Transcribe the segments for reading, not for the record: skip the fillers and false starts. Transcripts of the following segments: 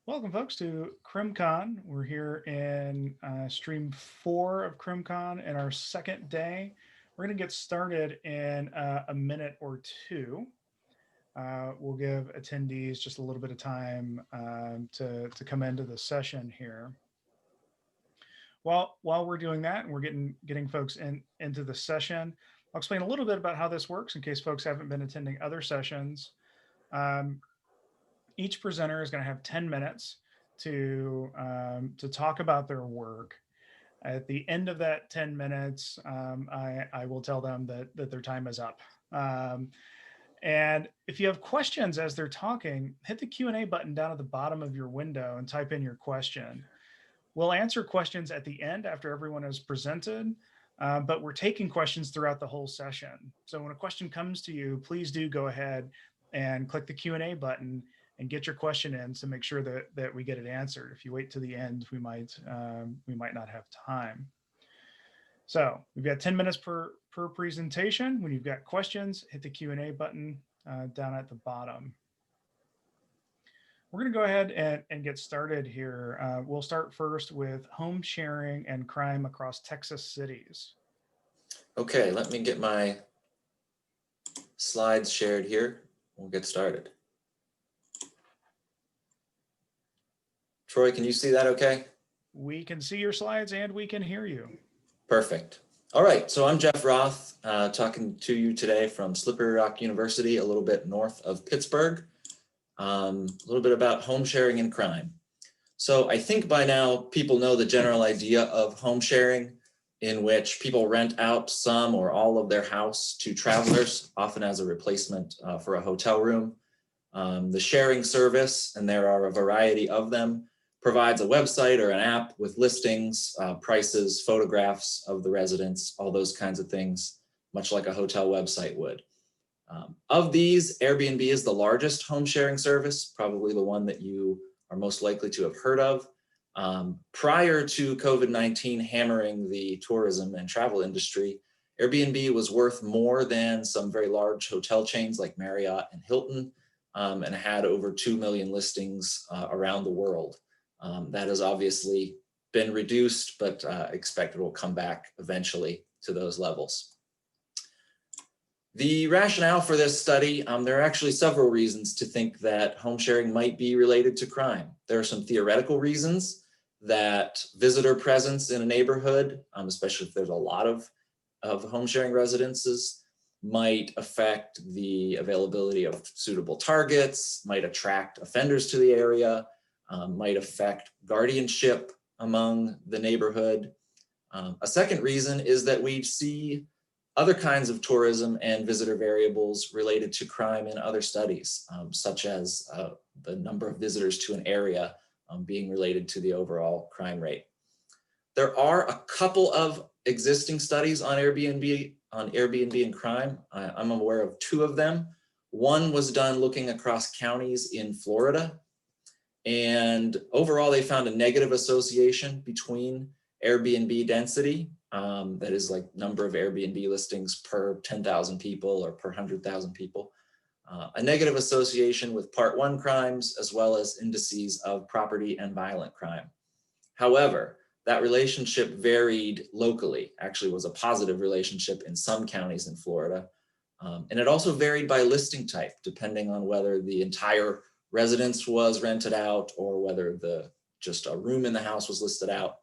Welcome, folks, to CrimCon. We're here in stream 4 of CrimCon and our second day. We're going to get started in a minute or two. We'll give attendees just a little bit of time to come into the session here. While we're doing that and we're getting folks into the session, I'll explain a little bit about how this works in case folks haven't been attending other sessions. Each presenter is going to have 10 minutes to talk about their work. At the end of that 10 minutes, I will tell them that their time is up. And if you have questions as they're talking, hit the Q&A button down at the bottom of your window and type in your question. We'll answer questions at the end after everyone has presented, but we're taking questions throughout the whole session. So when a question comes to you, please do go ahead and click the Q&A button and get your question in to make sure that we get it answered. If you wait to the end, we might not have time. So we've got 10 minutes per presentation. When you've got questions, hit the Q&A button down at the bottom. We're going to go ahead and get started here. We'll start first with home sharing and crime across Texas cities. Okay, let me get my slides shared here. We'll get started. Troy, can you see that okay? We can see your slides and we can hear you. Perfect. All right, so I'm Jeff Roth, talking to you today from Slippery Rock University, a little bit north of Pittsburgh. A little bit about home sharing and crime. So I think by now people know the general idea of home sharing, in which people rent out some or all of their house to travelers, often as a replacement for a hotel room. The sharing service, and there are a variety of them, provides a website or an app with listings, prices, photographs of the residents, all those kinds of things, much like a hotel website would. Of these, Airbnb is the largest home sharing service, probably the one that you are most likely to have heard of. Prior to COVID-19 hammering the tourism and travel industry, Airbnb was worth more than some very large hotel chains like Marriott and Hilton, and had over 2 million listings around the world. That has obviously been reduced, but expected will come back eventually to those levels. The rationale for this study, there are actually several reasons to think that home sharing might be related to crime. There are some theoretical reasons that visitor presence in a neighborhood, especially if there's a lot of home sharing residences, might affect the availability of suitable targets, might attract offenders to the area, might affect guardianship among the neighborhood. A second reason is that we see other kinds of tourism and visitor variables related to crime in other studies, such as the number of visitors to an area being related to the overall crime rate. There are a couple of existing studies on Airbnb and crime. I'm aware of 2 of them. One was done looking across counties in Florida, and overall they found a negative association between Airbnb density, that is like number of Airbnb listings per 10,000 people or per 100,000 people, a negative association with Part 1 crimes, as well as indices of property and violent crime. However, that relationship varied locally, actually was a positive relationship in some counties in Florida. And it also varied by listing type, depending on whether the entire residence was rented out or whether just a room in the house was listed out.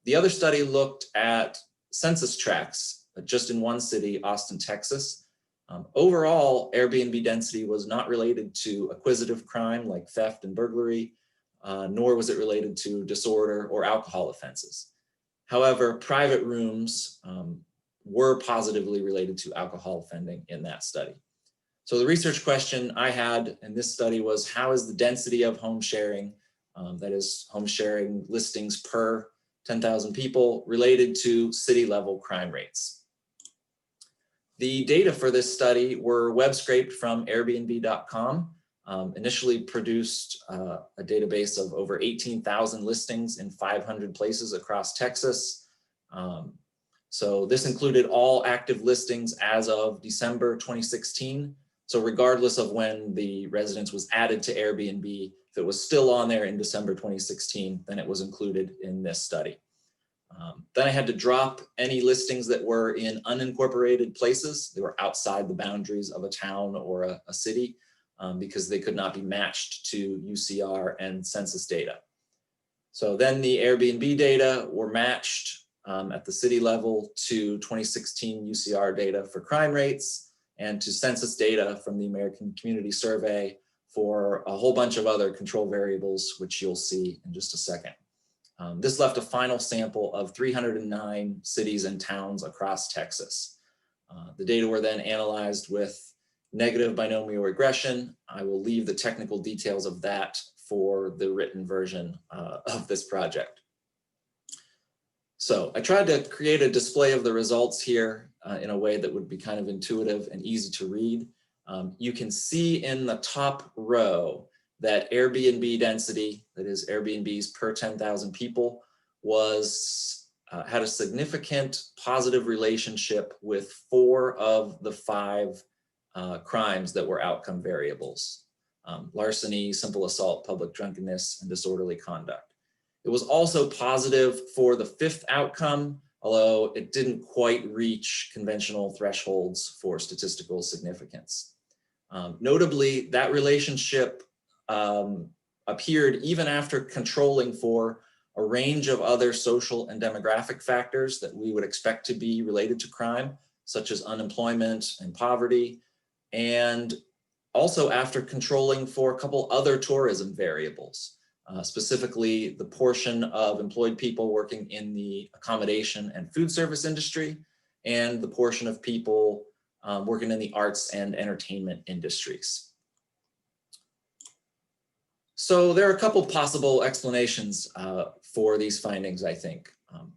The other study looked at census tracts just in one city, Austin, Texas. Overall, Airbnb density was not related to acquisitive crime like theft and burglary, nor was it related to disorder or alcohol offenses. However, private rooms were positively related to alcohol offending in that study. So the research question I had in this study was, how is the density of home sharing, that is home sharing listings per 10,000 people, related to city level crime rates? The data for this study were web scraped from Airbnb.com, initially produced a database of over 18,000 listings in 500 places across Texas. So this included all active listings as of December 2016, So regardless of when the residence was added to Airbnb, if it was still on there in December 2016, then it was included in this study. Then I had to drop any listings that were in unincorporated places. They were outside the boundaries of a town or a city because they could not be matched to UCR and census data. So then the Airbnb data were matched at the city level to 2016 UCR data for crime rates and to census data from the American Community Survey for a whole bunch of other control variables, which you'll see in just a second. This left a final sample of 309 cities and towns across Texas. The data were then analyzed with negative binomial regression. I will leave the technical details of that for the written version of this project. So I tried to create a display of the results here in a way that would be kind of intuitive and easy to read. You can see in the top row that Airbnb density, that is Airbnbs per 10,000 people, was had a significant positive relationship with 4 of the 5 crimes that were outcome variables: larceny, simple assault, public drunkenness, and disorderly conduct. It was also positive for the 5th outcome, although it didn't quite reach conventional thresholds for statistical significance. Notably, that relationship appeared even after controlling for a range of other social and demographic factors that we would expect to be related to crime, such as unemployment and poverty, and also after controlling for a couple other tourism variables, specifically the portion of employed people working in the accommodation and food service industry, and the portion of people working in the arts and entertainment industries. So there are a couple possible explanations for these findings, I think.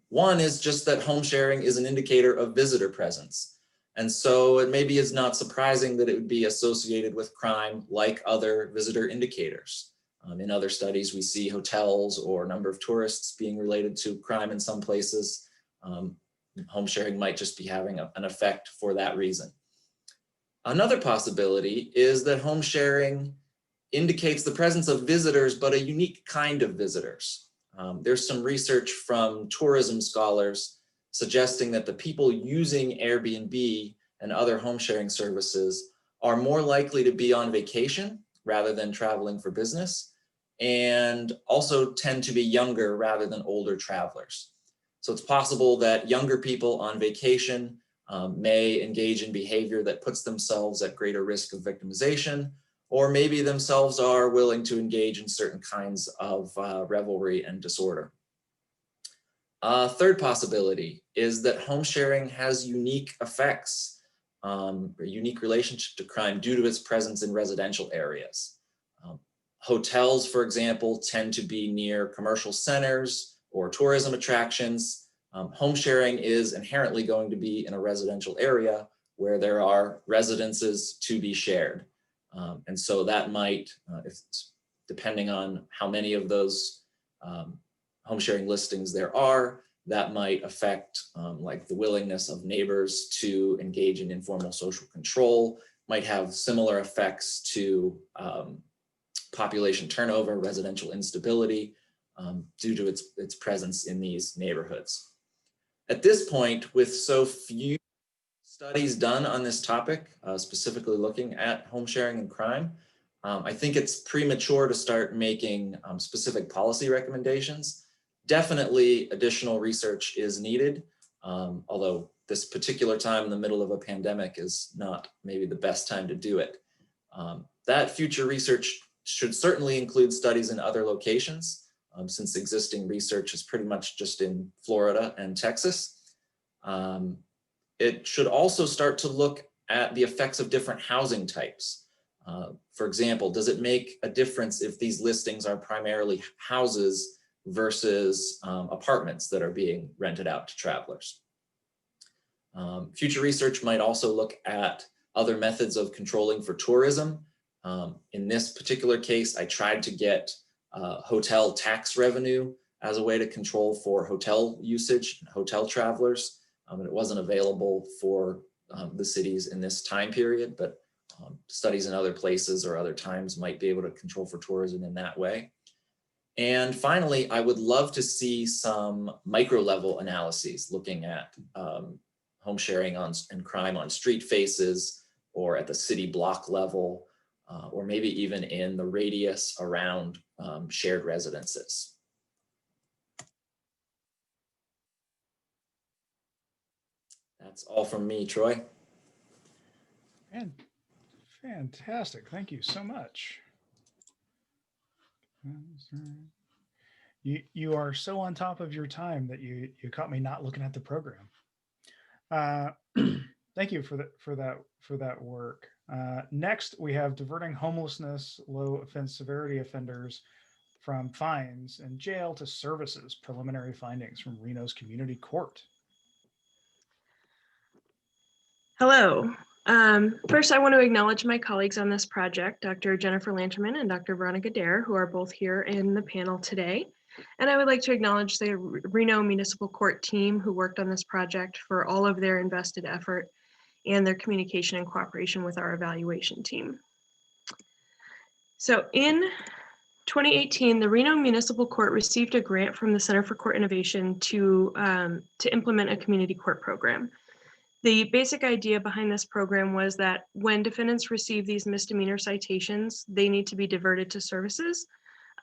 One is just that home sharing is an indicator of visitor presence. And so it maybe is not surprising that it would be associated with crime like other visitor indicators. In other studies, we see hotels or number of tourists being related to crime in some places. Home sharing might just be having an effect for that reason. Another possibility is that home sharing indicates the presence of visitors, but a unique kind of visitors. There's some research from tourism scholars suggesting that the people using Airbnb and other home sharing services are more likely to be on vacation rather than traveling for business, and also tend to be younger rather than older travelers. So it's possible that younger people on vacation may engage in behavior that puts themselves at greater risk of victimization, or maybe themselves are willing to engage in certain kinds of revelry and disorder. A third possibility is that home sharing has unique effects, a unique relationship to crime due to its presence in residential areas. Hotels, for example, tend to be near commercial centers or tourism attractions. Home sharing is inherently going to be in a residential area where there are residences to be shared. And so that might, depending on how many of those home sharing listings there are, that might affect like the willingness of neighbors to engage in informal social control, might have similar effects to population turnover, residential instability, due to its presence in these neighborhoods. At this point, with so few studies done on this topic, specifically looking at home sharing and crime, I think it's premature to start making specific policy recommendations. Definitely additional research is needed, although this particular time in the middle of a pandemic is not maybe the best time to do it. That future research should certainly include studies in other locations, since existing research is pretty much just in Florida and Texas. It should also start to look at the effects of different housing types. For example, does it make a difference if these listings are primarily houses versus apartments that are being rented out to travelers? Future research might also look at other methods of controlling for tourism. In this particular case, I tried to get hotel tax revenue as a way to control for hotel usage, hotel travelers. And it wasn't available for the cities in this time period, but studies in other places or other times might be able to control for tourism in that way. And finally, I would love to see some micro level analyses looking at home sharing and crime on street faces or at the city block level, or maybe even in the radius around shared residences. That's all from me, Troy. And fantastic. Thank you so much. You are so on top of your time that you caught me not looking at the program. Thank you for that work. Next, we have diverting homelessness, low offense severity offenders from fines and jail to services. Preliminary findings from Reno's Community Court. Hello. First, I want to acknowledge my colleagues on this project, Dr. Jennifer Lanterman and Dr. Veronica Dahir, who are both here in the panel today. And I would like to acknowledge the Reno Municipal Court team who worked on this project for all of their invested effort and their communication and cooperation with our evaluation team. So in 2018, the Reno Municipal Court received a grant from the Center for Court Innovation to implement a community court program. The basic idea behind this program was that when defendants receive these misdemeanor citations, they need to be diverted to services.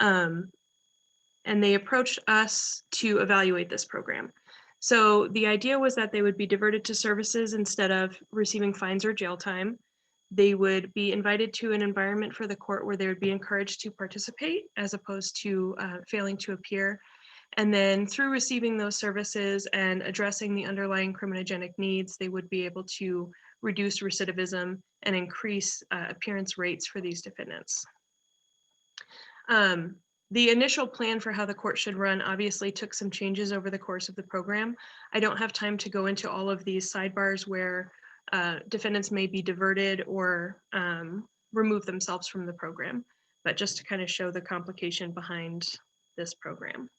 And they approached us to evaluate this program. So the idea was that they would be diverted to services instead of receiving fines or jail time. They would be invited to an environment for the court where they would be encouraged to participate as opposed to failing to appear. And then through receiving those services and addressing the underlying criminogenic needs, they would be able to reduce recidivism and increase appearance rates for these defendants. The initial plan for how the court should run obviously took some changes over the course of the program. I don't have time to go into all of these sidebars where defendants may be diverted or remove themselves from the program, but just to kind of show the complication behind this program.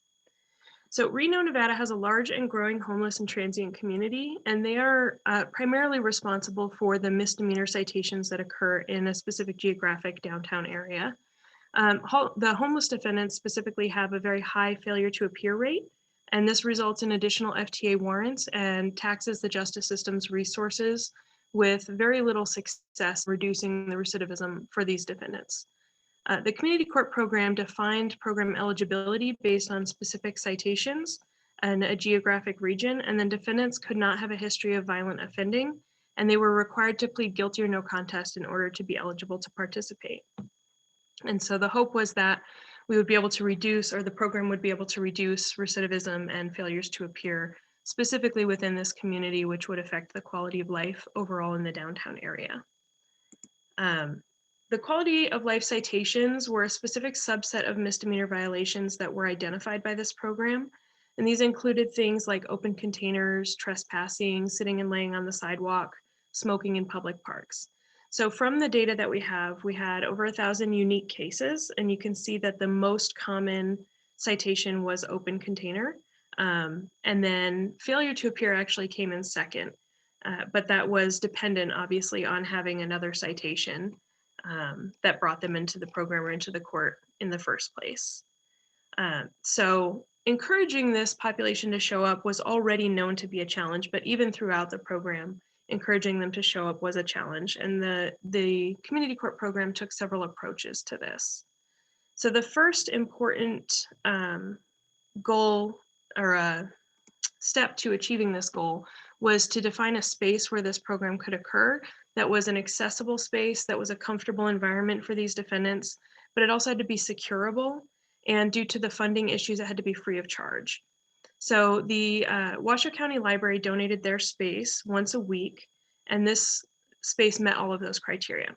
So Reno, Nevada has a large and growing homeless and transient community, and they are primarily responsible for the misdemeanor citations that occur in a specific geographic downtown area. The homeless defendants specifically have a very high failure to appear rate, and this results in additional FTA warrants and taxes the justice system's resources with very little success reducing the recidivism for these defendants. The community court program defined program eligibility based on specific citations and a geographic region, and then defendants could not have a history of violent offending, and they were required to plead guilty or no contest in order to be eligible to participate. And so the hope was that we would be able to reduce, or the program would be able to reduce recidivism and failures to appear specifically within this community, which would affect the quality of life overall in the downtown area. The quality of life citations were a specific subset of misdemeanor violations that were identified by this program. And these included things like open containers, trespassing, sitting and laying on the sidewalk, smoking in public parks. So from the data that we had over 1,000 unique cases, and you can see that the most common citation was open container. And then failure to appear actually came in second, but that was dependent obviously on having another citation that brought them into the program or into the court in the first place. So encouraging this population to show up was already known to be a challenge, but even throughout the program, encouraging them to show up was a challenge. And the community court program took several approaches to this. So the first important goal or a step to achieving this goal was to define a space where this program could occur that was an accessible space, that was a comfortable environment for these defendants, but it also had to be securable. And due to the funding issues, it had to be free of charge. So the Washoe County Library donated their space once a week, and this space met all of those criteria.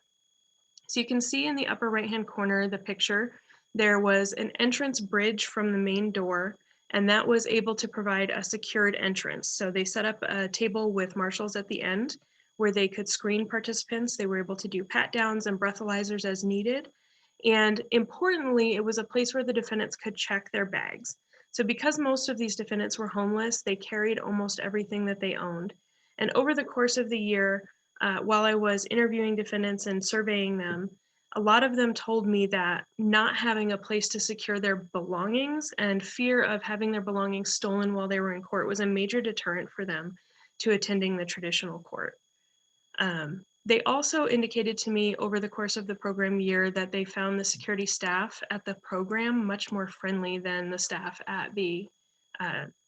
So you can see in the upper right-hand corner of the picture, there was an entrance bridge from the main door, and that was able to provide a secured entrance. So they set up a table with marshals at the end where they could screen participants. They were able to do pat downs and breathalyzers as needed. And importantly, it was a place where the defendants could check their bags. So because most of these defendants were homeless, they carried almost everything that they owned. And over the course of the year, while I was interviewing defendants and surveying them, a lot of them told me that not having a place to secure their belongings and fear of having their belongings stolen while they were in court was a major deterrent for them to attending the traditional court. They also indicated to me over the course of the program year that they found the security staff at the program much more friendly than the staff at the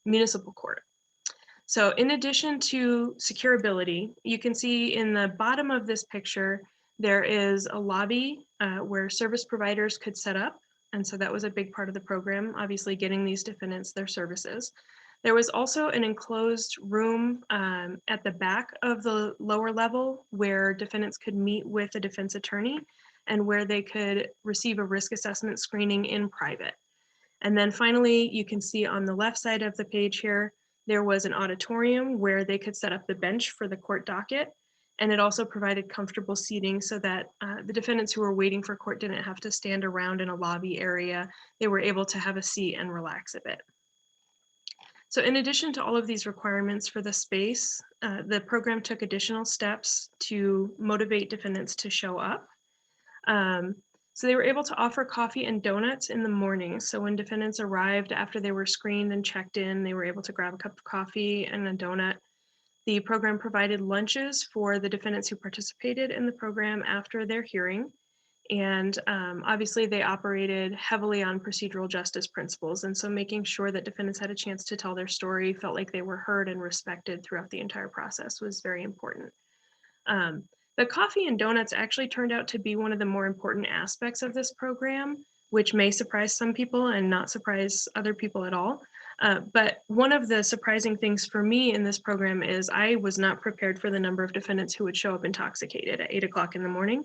municipal court. So in addition to securability, you can see in the bottom of this picture, there is a lobby where service providers could set up. And so that was a big part of the program, obviously getting these defendants their services. There was also an enclosed room at the back of the lower level where defendants could meet with a defense attorney and where they could receive a risk assessment screening in private. And then finally, you can see on the left side of the page here, there was an auditorium where they could set up the bench for the court docket. And it also provided comfortable seating so that the defendants who were waiting for court didn't have to stand around in a lobby area. They were able to have a seat and relax a bit. So in addition to all of these requirements for the space, the program took additional steps to motivate defendants to show up. So they were able to offer coffee and donuts in the morning. So when defendants arrived after they were screened and checked in, they were able to grab a cup of coffee and a donut. The program provided lunches for the defendants who participated in the program after their hearing. And obviously they operated heavily on procedural justice principles. And so making sure that defendants had a chance to tell their story, felt like they were heard and respected throughout the entire process was very important. The coffee and donuts actually turned out to be one of the more important aspects of this program, which may surprise some people and not surprise other people at all. But one of the surprising things for me in this program is I was not prepared for the number of defendants who would show up intoxicated at 8 o'clock in the morning.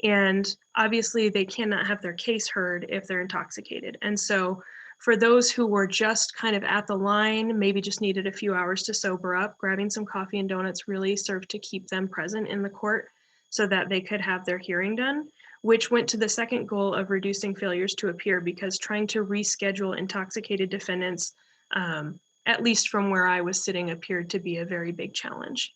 And obviously they cannot have their case heard if they're intoxicated. And so for those who were just kind of at the line, maybe just needed a few hours to sober up, grabbing some coffee and donuts really served to keep them present in the court so that they could have their hearing done, which went to the second goal of reducing failures to appear, because trying to reschedule intoxicated defendants, at least from where I was sitting, appeared to be a very big challenge.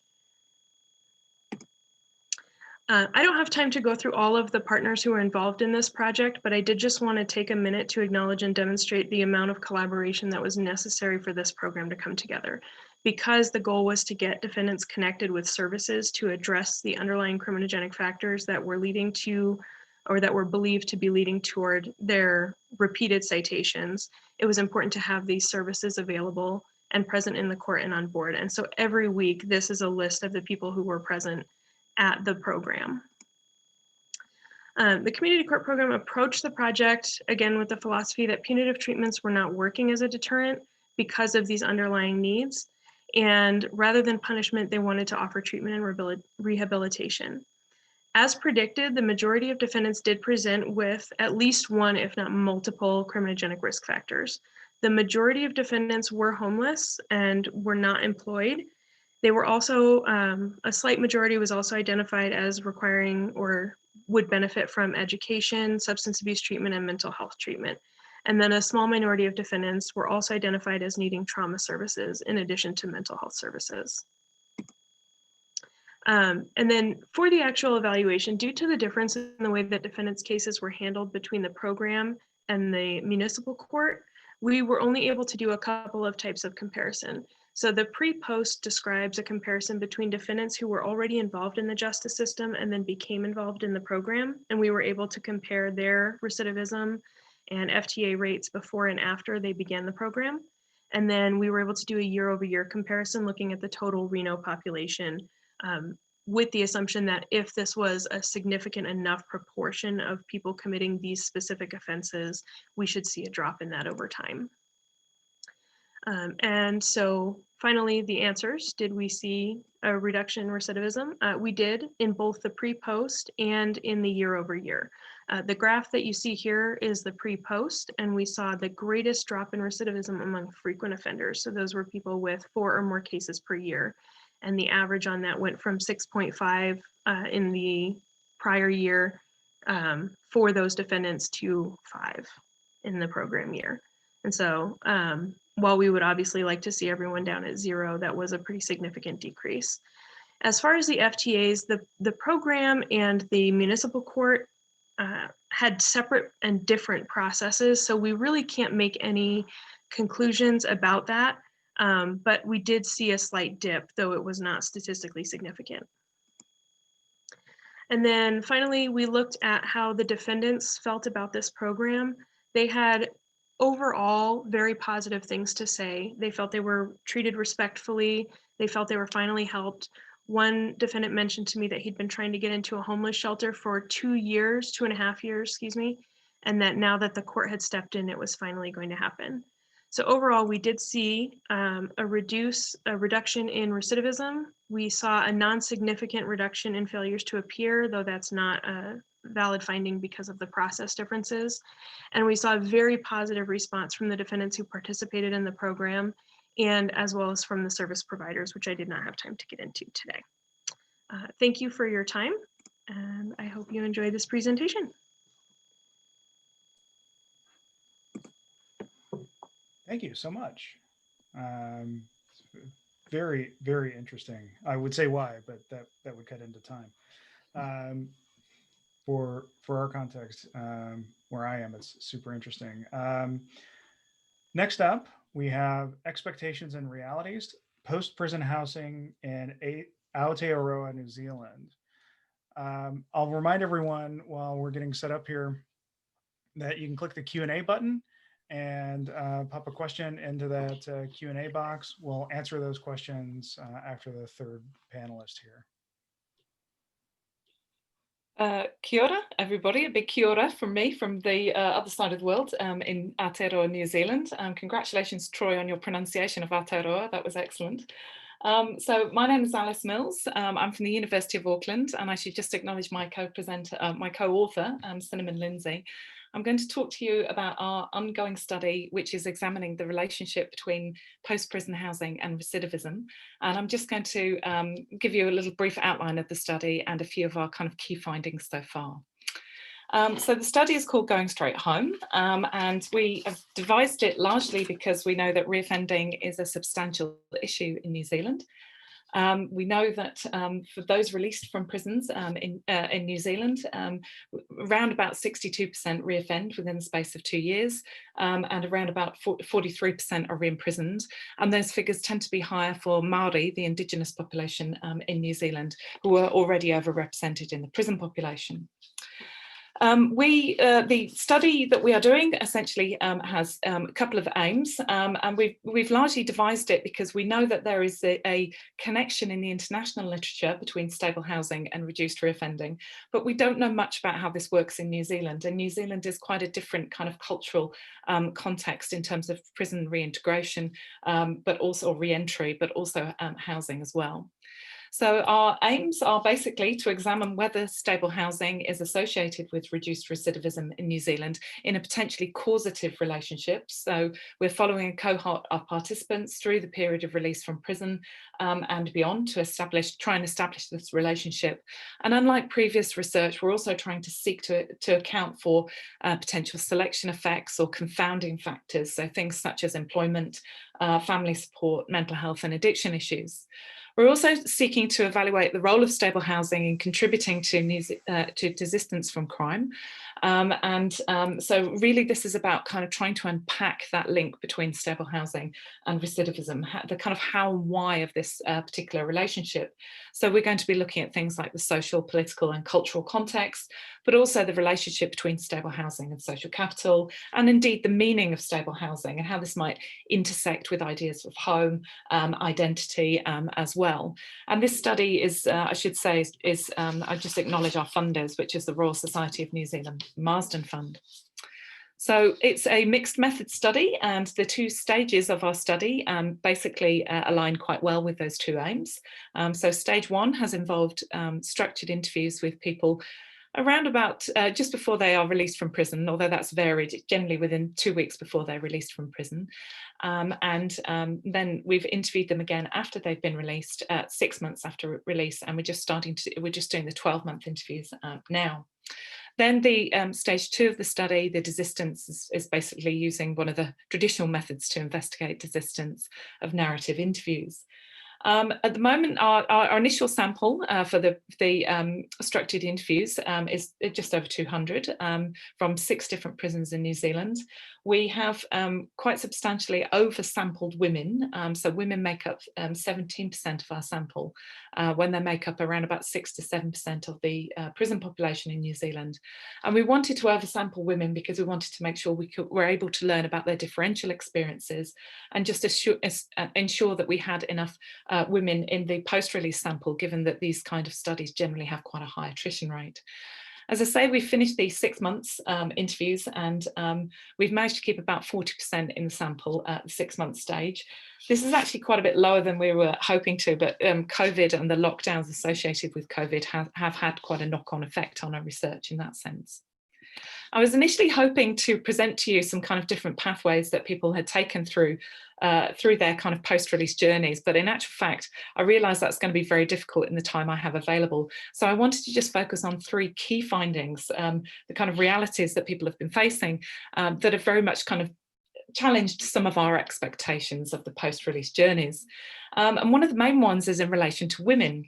I don't have time to go through all of the partners who are involved in this project, but I did just want to take a minute to acknowledge and demonstrate the amount of collaboration that was necessary for this program to come together. Because the goal was to get defendants connected with services to address the underlying criminogenic factors that were leading to, or that were believed to be leading toward their repeated citations, it was important to have these services available and present in the court and on board. And so every week, this is a list of the people who were present at the program. The community court program approached the project, again, with the philosophy that punitive treatments were not working as a deterrent because of these underlying needs. And rather than punishment, they wanted to offer treatment and rehabilitation. As predicted, the majority of defendants did present with at least one, if not multiple, criminogenic risk factors. The majority of defendants were homeless and were not employed. They were also, a slight majority was also identified as requiring or would benefit from education, substance abuse treatment, and mental health treatment. And then a small minority of defendants were also identified as needing trauma services in addition to mental health services. And then for the actual evaluation, due to the difference in the way that defendants' cases were handled between the program and the municipal court, we were only able to do a couple of types of comparison. So the pre-post describes a comparison between defendants who were already involved in the justice system and then became involved in the program. And we were able to compare their recidivism and FTA rates before and after they began the program. And then we were able to do a year-over-year comparison looking at the total Reno population, with the assumption that if this was a significant enough proportion of people committing these specific offenses, we should see a drop in that over time. And so finally, the answers, did we see a reduction in recidivism? We did in both the pre-post and in the year-over-year. The graph that you see here is the pre-post, and we saw the greatest drop in recidivism among frequent offenders. So those were people with 4 or more cases per year. And the average on that went from 6.5 in the prior year for those defendants to 5 in the program year. And so while we would obviously like to see everyone down at 0, that was a pretty significant decrease. As far as the FTAs, the program and the municipal court had separate and different processes, so we really can't make any conclusions about that. But we did see a slight dip, though it was not statistically significant. And then finally, we looked at how the defendants felt about this program. They had overall very positive things to say. They felt they were treated respectfully. They felt they were finally helped. One defendant mentioned to me that he'd been trying to get into a homeless shelter for 2 years, 2.5 years, excuse me, and that now that the court had stepped in, it was finally going to happen. So overall, we did see a reduction in recidivism. We saw a non-significant reduction in failures to appear, though that's not a valid finding because of the process differences. And we saw a very positive response from the defendants who participated in the program, and as well as from the service providers, which I did not have time to get into today. Thank you for your time, and I hope you enjoy this presentation. Thank you so much. Very, very interesting. I would say why, but that would cut into time. For our context, where I am, it's super interesting. Next up, we have expectations and realities, post-prison housing in Aotearoa, New Zealand. I'll remind everyone while we're getting set up here that you can click the Q&A button and pop a question into that Q&A box. We'll answer those questions after the third panelist here. Kia ora, everybody. A big kia ora from me from the other side of the world in Aotearoa, New Zealand. Congratulations, Troy, on your pronunciation of Aotearoa. That was excellent. So my name is Alice Mills. I'm from the University of Auckland, and I should just acknowledge my co-presenter, my co-author, Cinnamon Lindsay. I'm going to talk to you about our ongoing study, which is examining the relationship between post-prison housing and recidivism. And I'm just going to give you a little brief outline of the study and a few of our kind of key findings so far. So the study is called Going Straight Home, and we have devised it largely because we know that reoffending is a substantial issue in New Zealand. We know that for those released from prisons in New Zealand, around about 62% reoffend within the space of 2 years, and around about 43% are re-imprisoned. And those figures tend to be higher for Māori, the Indigenous population in New Zealand, who are already overrepresented in the prison population. The study that we are doing essentially has a couple of aims, and we've largely devised it because we know that there is a connection in the international literature between stable housing and reduced reoffending, but we don't know much about how this works in New Zealand, and New Zealand is quite a different kind of cultural context in terms of prison reintegration, but also re-entry, but also housing as well. So our aims are basically to examine whether stable housing is associated with reduced recidivism in New Zealand in a potentially causative relationship. So we're following a cohort of participants through the period of release from prison and beyond to try and establish this relationship. And unlike previous research, we're also trying to seek to account for potential selection effects or confounding factors. So things such as employment, family support, mental health and addiction issues. We're also seeking to evaluate the role of stable housing in contributing to desistance from crime. So really this is about kind of trying to unpack that link between stable housing and recidivism, the kind of how and why of this particular relationship. So we're going to be looking at things like the social, political and cultural context, but also the relationship between stable housing and social capital, and indeed the meaning of stable housing and how this might intersect with ideas of home, identity as well. And this study is, I should say, I just acknowledge our funders, which is the Royal Society of New Zealand Marsden Fund. So it's a mixed method study, and the two stages of our study basically align quite well with those two aims. So stage one has involved structured interviews with people around about just before they are released from prison, although that's varied, generally within 2 weeks before they're released from prison. Then we've interviewed them again after they've been released, 6 months after release, and we're just doing the 12-month interviews now. Then the stage two of the study, the desistance, is basically using one of the traditional methods to investigate desistance of narrative interviews. At the moment, our initial sample for the structured interviews is just over 200 from 6 different prisons in New Zealand. We have quite substantially over-sampled women. So women make up 17% of our sample, when they make up around about 6 to 7% of the prison population in New Zealand. And we wanted to oversample women because we wanted to make sure we were able to learn about their differential experiences and just ensure that we had enough women in the post-release sample, given that these kind of studies generally have quite a high attrition rate. As I say, we've finished these 6 months interviews, and we've managed to keep about 40% in the sample at the 6-month stage. This is actually quite a bit lower than we were hoping to, but COVID and the lockdowns associated with COVID have had quite a knock-on effect on our research in that sense. I was initially hoping to present to you some kind of different pathways that people had taken through their kind of post-release journeys, but in actual fact, I realised that's going to be very difficult in the time I have available. So I wanted to just focus on 3 key findings, the kind of realities that people have been facing that have very much kind of challenged some of our expectations of the post-release journeys. And one of the main ones is in relation to women.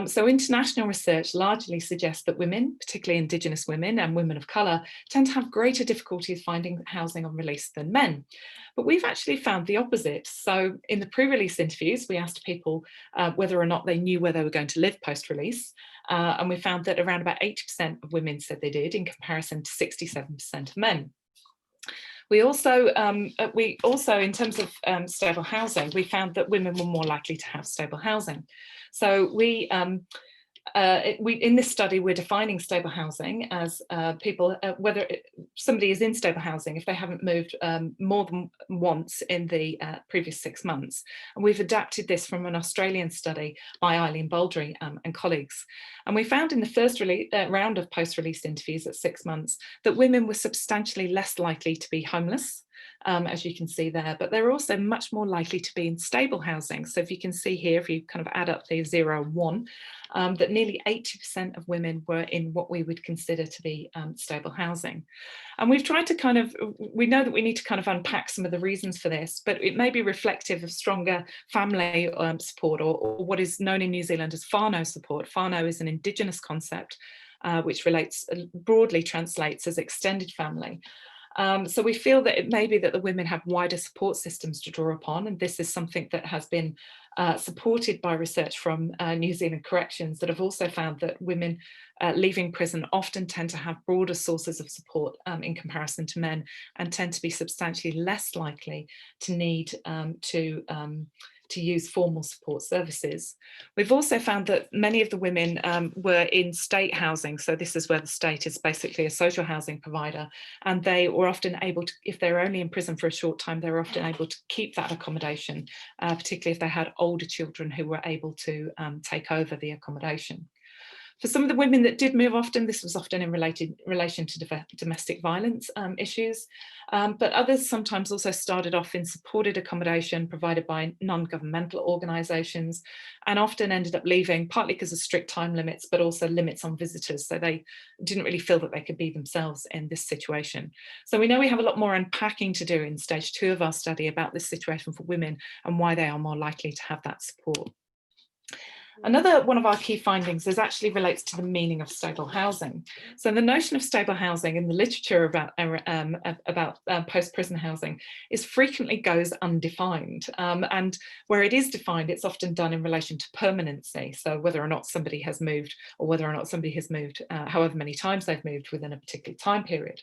So international research largely suggests that women, particularly Indigenous women and women of colour, tend to have greater difficulties finding housing on release than men. But we've actually found the opposite. So in the pre-release interviews, we asked people whether or not they knew where they were going to live post-release. And we found that around about 80% of women said they did, in comparison to 67% of men. We also, in terms of stable housing, we found that women were more likely to have stable housing. So in this study, we're defining stable housing as people, whether somebody is in stable housing if they haven't moved more than once in the previous 6 months. And we've adapted this from an Australian study by Eileen Baldry and colleagues. And we found in the first round of post-release interviews at 6 months that women were substantially less likely to be homeless, as you can see there, but they're also much more likely to be in stable housing. So if you can see here, if you kind of add up the 0 and 1, that nearly 80% of women were in what we would consider to be stable housing. And we've tried to we know that we need to kind of unpack some of the reasons for this, but it may be reflective of stronger family support, or what is known in New Zealand as whānau support. Whānau is an Indigenous concept which broadly translates as extended family. So we feel that it may be that the women have wider support systems to draw upon, and this is something that has been supported by research from New Zealand corrections that have also found that women leaving prison often tend to have broader sources of support in comparison to men, and tend to be substantially less likely to need to use formal support services. We've also found that many of the women were in state housing. So this is where the state is basically a social housing provider, and they were often able to, if they were only in prison for a short time, they were often able to keep that accommodation, particularly if they had older children who were able to take over the accommodation. For some of the women that did move often, this was often in relation to domestic violence issues, but others sometimes also started off in supported accommodation provided by non-governmental organisations, and often ended up leaving partly because of strict time limits, but also limits on visitors. So they didn't really feel that they could be themselves in this situation. So we know we have a lot more unpacking to do in stage 2 of our study about this situation for women and why they are more likely to have that support. Another one of our key findings actually relates to the meaning of stable housing. So the notion of stable housing in the literature about post-prison housing frequently goes undefined. And where it is defined, it's often done in relation to permanency. So whether or not somebody has moved, or whether or not somebody has moved however many times they've moved within a particular time period.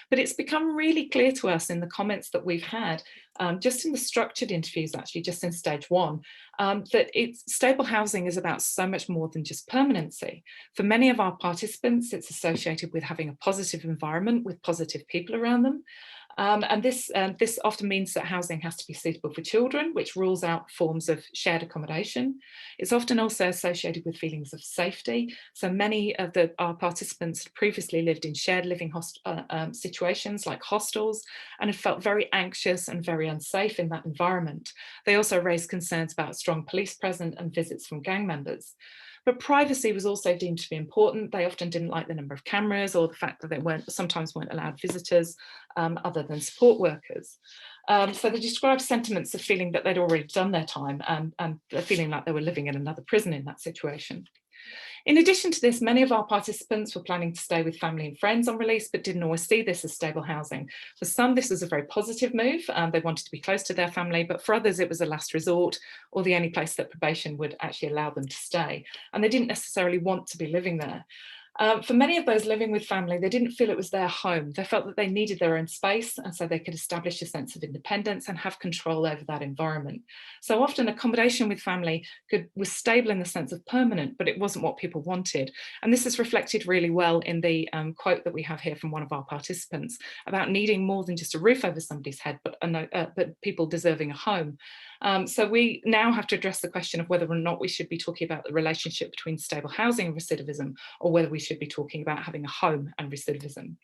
But it's become really clear to us in the comments that we've had, just in the structured interviews, actually, just in stage 1, that stable housing is about so much more than just permanency. For many of our participants, it's associated with having a positive environment with positive people around them. And this often means that housing has to be suitable for children, which rules out forms of shared accommodation. It's often also associated with feelings of safety. So many of our participants had previously lived in shared living situations like hostels, and have felt very anxious and very unsafe in that environment. They also raised concerns about strong police presence and visits from gang members. But privacy was also deemed to be important. They often didn't like the number of cameras, or the fact that they sometimes weren't allowed visitors other than support workers. So they described sentiments of feeling that they'd already done their time and feeling like they were living in another prison in that situation. In addition to this, many of our participants were planning to stay with family and friends on release, but didn't always see this as stable housing. For some, this was a very positive move. They wanted to be close to their family, but for others, it was a last resort or the only place that probation would actually allow them to stay. And they didn't necessarily want to be living there. For many of those living with family, they didn't feel it was their home. They felt that they needed their own space, and so they could establish a sense of independence and have control over that environment. So often accommodation with family was stable in the sense of permanent, but it wasn't what people wanted. And this is reflected really well in the quote that we have here from one of our participants about needing more than just a roof over somebody's head, but people deserving a home. So we now have to address the question of whether or not we should be talking about the relationship between stable housing and recidivism, or whether we should be talking about having a home and recidivism.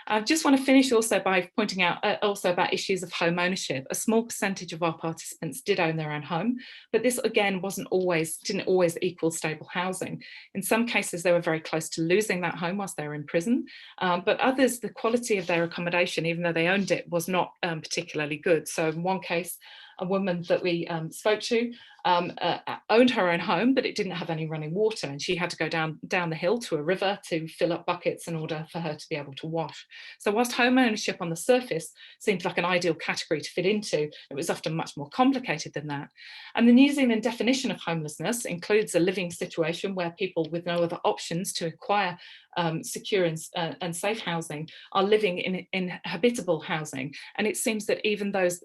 I just want to finish also by pointing out also about issues of home ownership. A small percentage of our participants did own their own home, but this again didn't always equal stable housing. In some cases, they were very close to losing that home whilst they were in prison, but others, the quality of their accommodation, even though they owned it, was not particularly good. So in one case, a woman that we spoke to owned her own home, but it didn't have any running water, and she had to go down the hill to a river to fill up buckets in order for her to be able to wash. So whilst home ownership on the surface seemed like an ideal category to fit into, it was often much more complicated than that. And the New Zealand definition of homelessness includes a living situation where people with no other options to acquire secure and safe housing are living in habitable housing. And it seems that even those,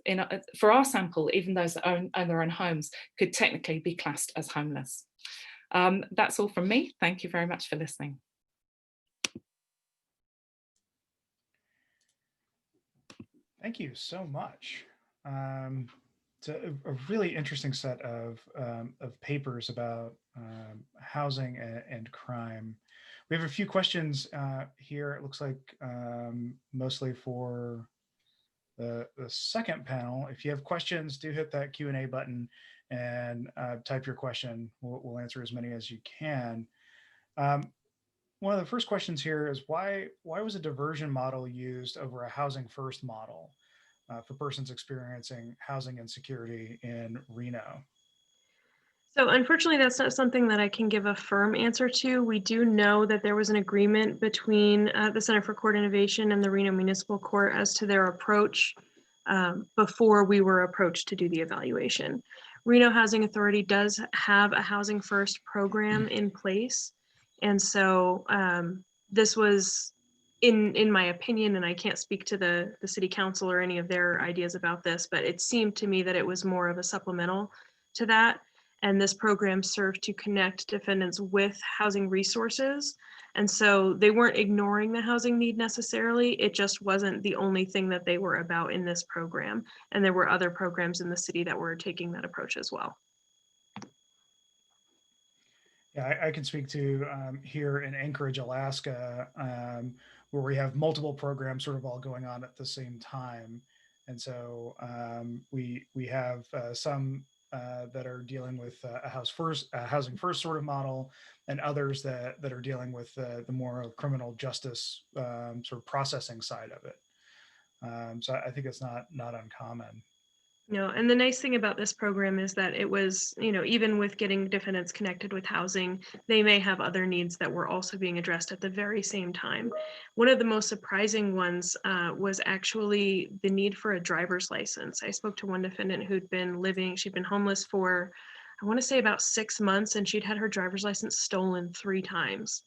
for our sample, even those that own their own homes could technically be classed as homeless. That's all from me. Thank you very much for listening. Thank you so much. It's a really interesting set of papers about housing and crime. We have a few questions here. It looks like mostly for the second panel. If you have questions, do hit that Q&A button and type your question. We'll answer as many as you can. One of the first questions here is why was a diversion model used over a housing first model for persons experiencing housing insecurity in Reno? So unfortunately, that's not something that I can give a firm answer to. We do know that there was an agreement between the Center for Court Innovation and the Reno Municipal Court as to their approach before we were approached to do the evaluation. Reno Housing Authority does have a housing first program in place. And so this was, in my opinion, and I can't speak to the city council or any of their ideas about this, but it seemed to me that it was more of a supplemental to that. And this program served to connect defendants with housing resources. And so they weren't ignoring the housing need necessarily. It just wasn't the only thing that they were about in this program. And there were other programs in the city that were taking that approach as well. Yeah, I can speak to here in Anchorage, Alaska, where we have multiple programs sort of all going on at the same time. And so we have some that are dealing with a housing first sort of model, and others that are dealing with the more criminal justice sort of processing side of it. So I think it's not uncommon. No, and the nice thing about this program is that it was, even with getting defendants connected with housing, they may have other needs that were also being addressed at the very same time. One of the most surprising ones was actually the need for a driver's license. I spoke to one defendant she'd been homeless for, I want to say about 6 months, and she'd had her driver's license stolen 3 times.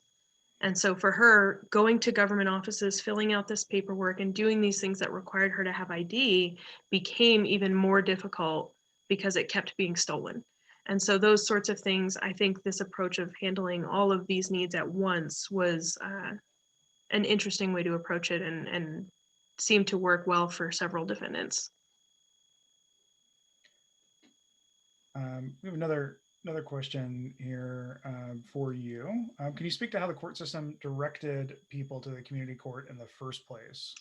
And so for her, going to government offices, filling out this paperwork and doing these things that required her to have ID became even more difficult because it kept being stolen. And so those sorts of things, I think this approach of handling all of these needs at once was an interesting way to approach it and seemed to work well for several defendants. We have another question here for you. Can you speak to how the court system directed people to the community court in the first place?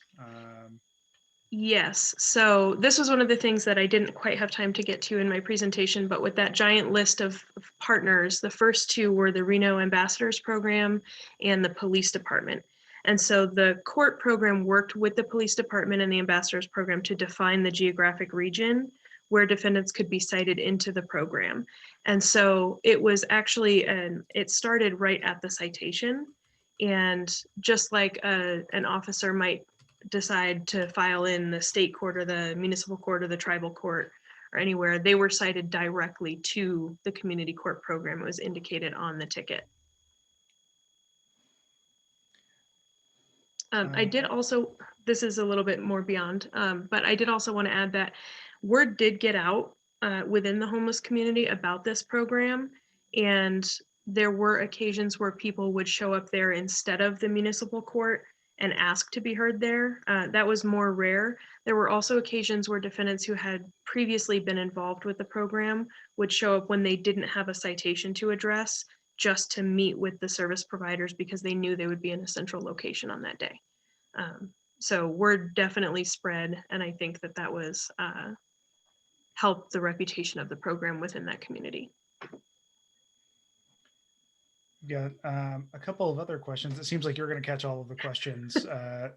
Yes, so this was one of the things that I didn't quite have time to get to in my presentation, but with that giant list of partners, the first 2 were the Reno Ambassadors Program and the police department. And so the court program worked with the police department and the ambassadors program to define the geographic region where defendants could be cited into the program. And so it was actually, it started right at the citation. And just like an officer might decide to file in the state court or the municipal court or the tribal court or anywhere, they were cited directly to the community court program. It was indicated on the ticket. I did also, this is a little bit more beyond, but I did also want to add that word did get out within the homeless community about this program. And there were occasions where people would show up there instead of the municipal court and ask to be heard there. That was more rare. There were also occasions where defendants who had previously been involved with the program would show up when they didn't have a citation to address, just to meet with the service providers because they knew they would be in a central location on that day. So word definitely spread, and I think that that was helped the reputation of the program within that community. Got a couple of other questions. It seems like you're going to catch all of the questions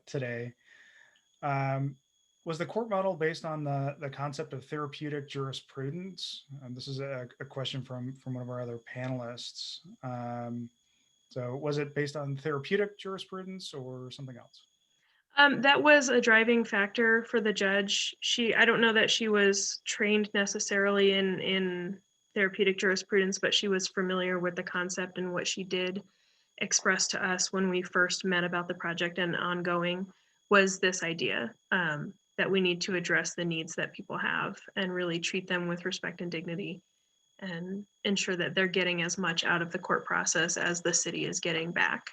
today. Was the court model based on the concept of therapeutic jurisprudence? This is a question from one of our other panelists. So was it based on therapeutic jurisprudence or something else? That was a driving factor for the judge. I don't know that she was trained necessarily in therapeutic jurisprudence, but she was familiar with the concept, and what she did express to us when we first met about the project and ongoing was this idea that we need to address the needs that people have and really treat them with respect and dignity and ensure that they're getting as much out of the court process as the city is getting back.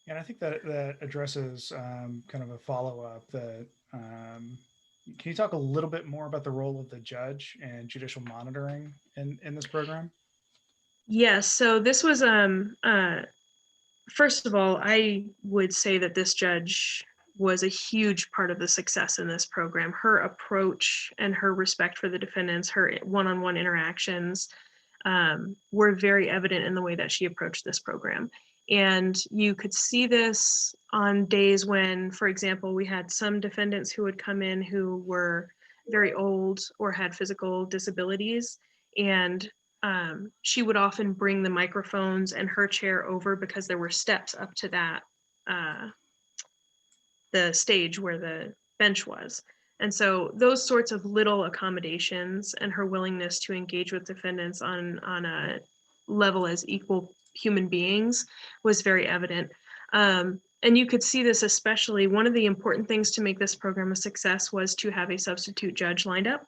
And I think that addresses kind of a follow-up that can you talk a little bit more about the role of the judge and judicial monitoring in this program? Yes, so this was, first of all, I would say that this judge was a huge part of the success in this program. Her approach and her respect for the defendants, her one-on-one interactions were very evident in the way that she approached this program. And you could see this on days when, for example, we had some defendants who would come in who were very old or had physical disabilities. And she would often bring the microphones and her chair over because there were steps up to that, the stage where the bench was. And so those sorts of little accommodations and her willingness to engage with defendants on a level as equal human beings was very evident. And you could see this especially, one of the important things to make this program a success was to have a substitute judge lined up,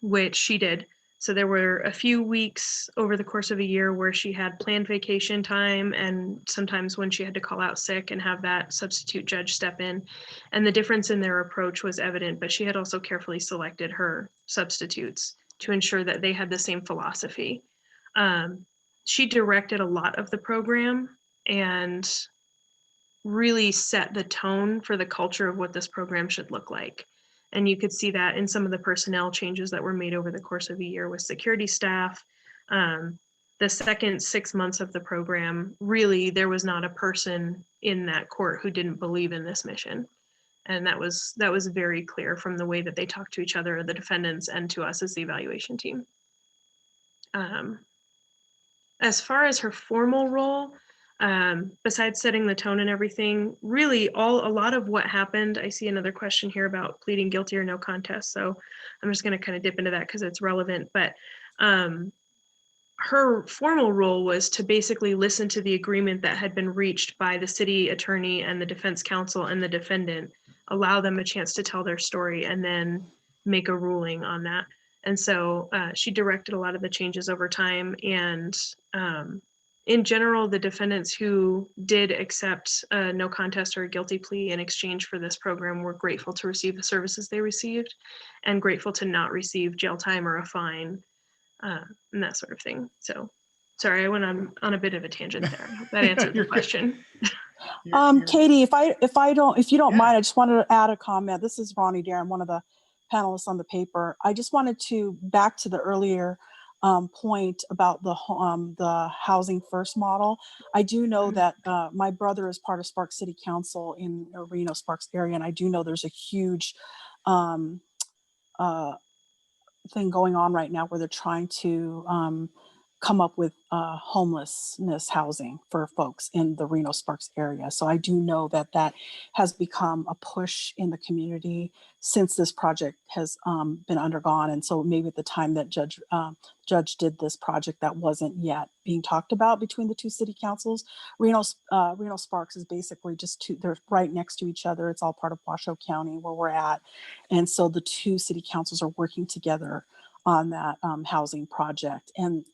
which she did. So there were a few weeks over the course of a year where she had planned vacation time, and sometimes when she had to call out sick and have that substitute judge step in. And the difference in their approach was evident, but she had also carefully selected her substitutes to ensure that they had the same philosophy. She directed a lot of the program and really set the tone for the culture of what this program should look like. And you could see that in some of the personnel changes that were made over the course of a year with security staff. The second 6 months of the program, really, there was not a person in that court who didn't believe in this mission. And that was very clear from the way that they talked to each other, the defendants, and to us as the evaluation team. As far as her formal role, besides setting the tone and everything, really a lot of what happened, I see another question here about pleading guilty or no contest. So I'm just going to kind of dip into that because it's relevant. But her formal role was to basically listen to the agreement that had been reached by the city attorney and the defense counsel and the defendant, allow them a chance to tell their story, and then make a ruling on that. And so she directed a lot of the changes over time. And in general, the defendants who did accept a no contest or a guilty plea in exchange for this program were grateful to receive the services they received and grateful to not receive jail time or a fine and that sort of thing. So sorry, I went on a bit of a tangent there. That answered the question. Katie, if you don't mind, I just wanted to add a comment. This is Ronnie Darren, one of the panelists on the paper. I just wanted to back to the earlier point about the housing first model. I do know that my brother is part of Sparks City Council in Reno, Sparks area, and I do know there's a huge thing going on right now where they're trying to come up with homelessness housing for folks in the Reno Sparks area. So I do know that that has become a push in the community since this project has been undergone. And so maybe at the time that Judge did this project, that wasn't yet being talked about between the two city councils. Reno Sparks is basically just they're right next to each other. It's all part of Washoe County where we're at. And so the two city councils are working together on that housing project. And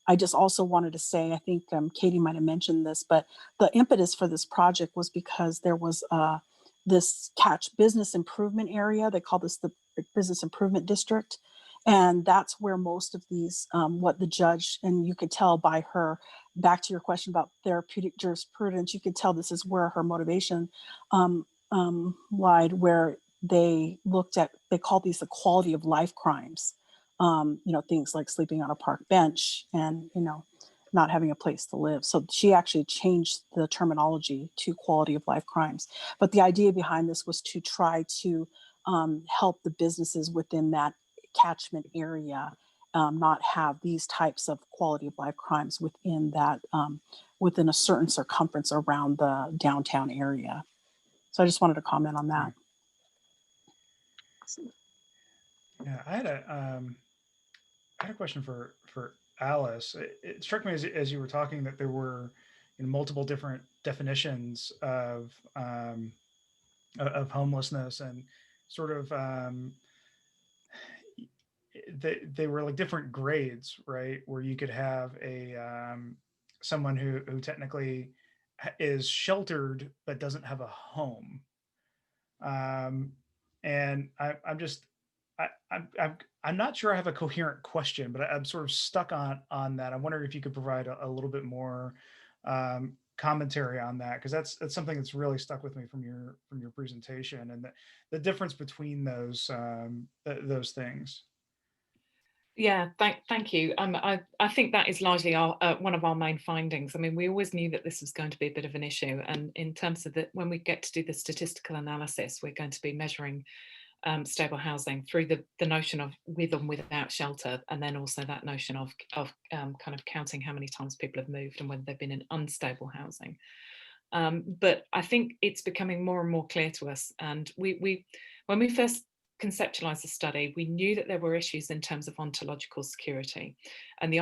I just also wanted to say, I think Katie might have mentioned this, but the impetus for this project was because there was this business improvement area. They call this the business improvement district. And that's where most of these, what the judge, and you could tell by her, back to your question about therapeutic jurisprudence, you could tell this is where her motivation lied, where they looked at, they call these the quality of life crimes. Things like sleeping on a park bench and, not having a place to live. So she actually changed the terminology to quality of life crimes. But the idea behind this was to try to help the businesses within that catchment area not have these types of quality of life crimes within that, within a certain circumference around the downtown area. So I just wanted to comment on that. Yeah, I had a question for Alice. It struck me as you were talking that there were multiple different definitions of homelessness, and sort of they were like different grades, right? Where you could have someone who technically is sheltered but doesn't have a home. And I'm not sure I have a coherent question, but I'm sort of stuck on that. I'm wondering if you could provide a little bit more commentary on that, because that's something that's really stuck with me from your presentation, and the difference between those things. Yeah, thank you. I think that is largely one of our main findings. I mean, we always knew that this was going to be a bit of an issue, and in terms of when we get to do the statistical analysis, we're going to be measuring stable housing through the notion of with and without shelter, and then also that notion of kind of counting how many times people have moved and whether they've been in unstable housing. But I think it's becoming more and more clear to us, and when we first conceptualized the study, we knew that there were issues in terms of ontological security, and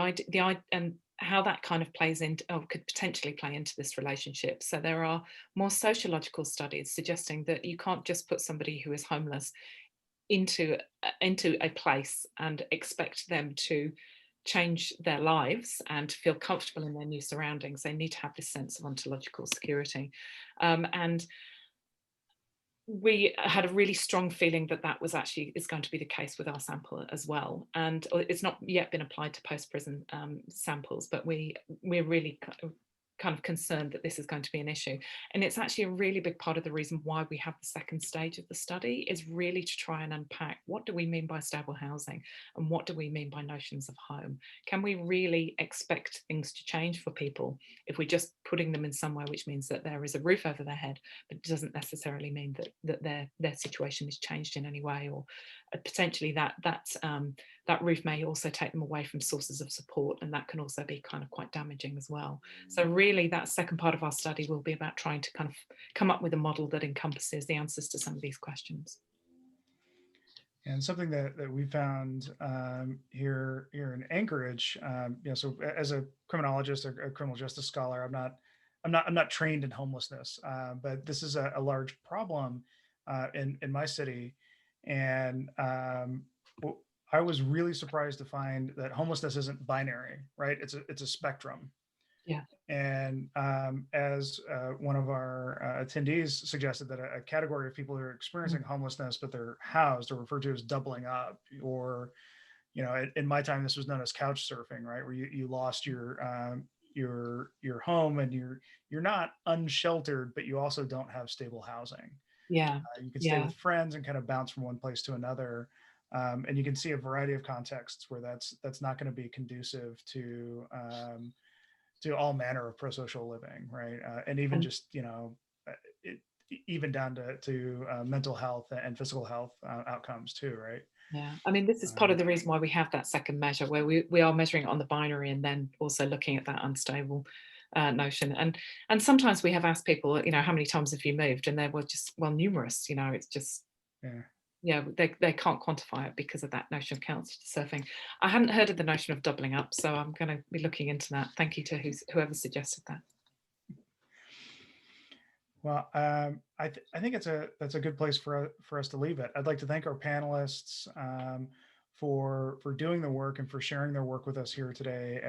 and how that kind of plays into, or could potentially play into this relationship. So there are more sociological studies suggesting that you can't just put somebody who is homeless into a place and expect them to change their lives and feel comfortable in their new surroundings. They need to have this sense of ontological security. And we had a really strong feeling that that was actually is going to be the case with our sample as well. And it's not yet been applied to post-prison samples, but we're really kind of concerned that this is going to be an issue. And it's actually a really big part of the reason why we have the second stage of the study, is really to try and unpack, what do we mean by stable housing and what do we mean by notions of home? Can we really expect things to change for people if we're just putting them in somewhere which means that there is a roof over their head, but it doesn't necessarily mean that their situation is changed in any way, or potentially that roof may also take them away from sources of support, and that can also be kind of quite damaging as well. So really that second part of our study will be about trying to kind of come up with a model that encompasses the answers to some of these questions. And something that we found here in Anchorage, so as a criminologist, a criminal justice scholar, I'm not trained in homelessness, but this is a large problem in my city, and I was really surprised to find that homelessness isn't binary, right? It's a spectrum. Yeah. And as one of our attendees suggested, that a category of people who are experiencing homelessness but they're housed are referred to as doubling up, or in my time this was known as couch surfing, right? Where you lost your home and you're not unsheltered, but you also don't have stable housing. Yeah. You can stay with friends and kind of bounce from one place to another. And you can see a variety of contexts where that's not going to be conducive to all manner of pro-social living, right? And even just, even down to mental health and physical health outcomes too, right? Yeah, I mean, this is part of the reason why we have that second measure, where we are measuring it on the binary and then also looking at that unstable notion. And sometimes we have asked people, how many times have you moved? And they were just, well, numerous. It's just, yeah, they can't quantify it because of that notion of couch surfing. I hadn't heard of the notion of doubling up, so I'm going to be looking into that. Thank you to whoever suggested that. Well, I think that's a good place for us to leave it. I'd like to thank our panelists for doing the work and for sharing their work with us here today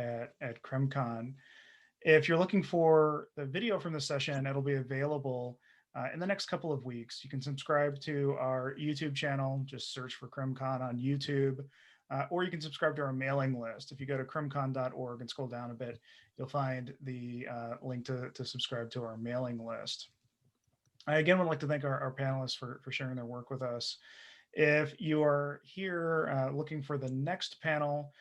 at CrimCon. If you're looking for the video from the session, it'll be available in the next couple of weeks. You can subscribe to our YouTube channel, just search for CrimCon on YouTube, or you can subscribe to our mailing list. If you go to crimcon.org and scroll down a bit, you'll find the link to subscribe to our mailing list. I again would like to thank our panelists for sharing their work with us. If you are here looking for the next panel,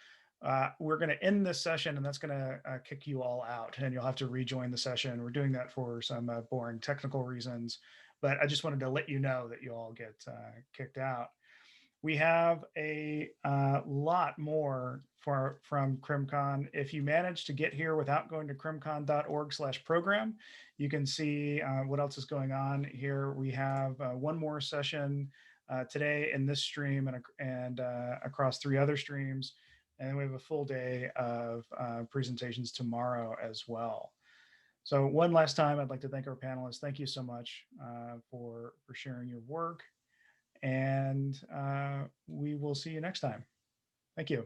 we're going to end this session, and that's going to kick you all out, and you'll have to rejoin the session. We're doing that for some boring technical reasons, but I just wanted to let you know that you all get kicked out. We have a lot more from CrimCon. If you manage to get here without going to crimcon.org/program, you can see what else is going on here. We have one more session today in this stream and across 3 other streams. And then we have a full day of presentations tomorrow as well. So one last time, I'd like to thank our panelists. Thank you so much for sharing your work. And we will see you next time. Thank you.